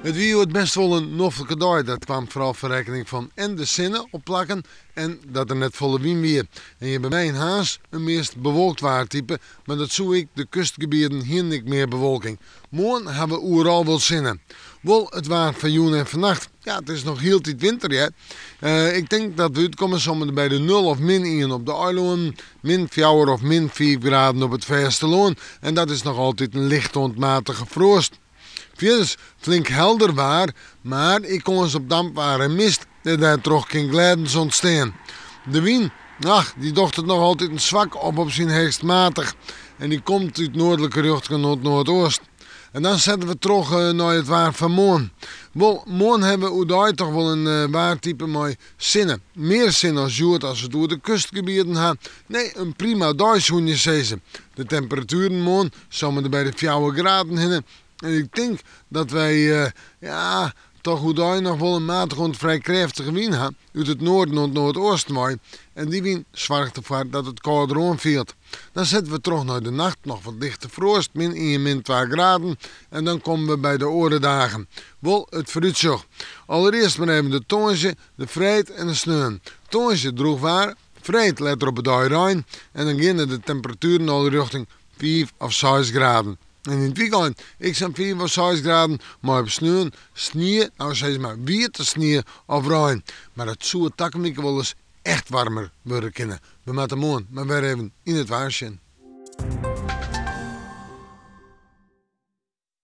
Het wie het best wel een noffelijke dag. Dat kwam vooral voor rekening van en de zinnen opplakken en dat er net volle wien weer. En je bij mij in Haas een meest bewolkt waartype, maar dat zoek ik de kustgebieden hier niet meer bewolking. Morgen hebben we overal wel zinnen. Wel, het waren van joen en vannacht. Ja, het is nog heel tijd winter, hè. Ik denk dat we uitkomen zomaar bij de 0 of -1 op de eiland, -4 of -4 graden op het Versteloon. En dat is nog altijd een licht ontmatige frost. Verder flink helder waar, maar ik kon eens op dampbare mist dat daar toch geen glijdens ontstaan. De wind, die docht het nog altijd een zwak op zijn heegst matig. En die komt uit noordelijke richting naar noordoost. En dan zetten we terug naar het waar van morgen. Wel, morgen hebben we daar toch wel een waartype met zinnen. Meer zinnen als joert als we door de kustgebieden gaan. Nee, een prima dag, hoe je zeggen. De temperaturen morgen zouden er bij de 4 graden heen. En ik denk dat wij, toch goed daar nog wel een matig vrij krachtige wind hebben. Uit het noorden en het noordoosten mooi. En die wind zorgt ervoor dat het kouder aanvielt. Dan zetten we terug naar de nacht, nog wat lichte frost, -1, -2 graden. En dan komen we bij de orendagen. Wel, het vooruitzicht. Allereerst maar even de tonsje, de vreed en de sneeuw. Tonsje droeg waar, vreed let er op het Rein. En dan beginnen de temperaturen al richting 5 of 6 graden. En in het weekend, ik zijn 4 of 6 graden, maar op sneeuw, nou zeg maar, witte sneeuw of rein. Maar het zou het takkenwinkel wel eens echt warmer worden kunnen. We moeten morgen maar weer even in het waarschuwen.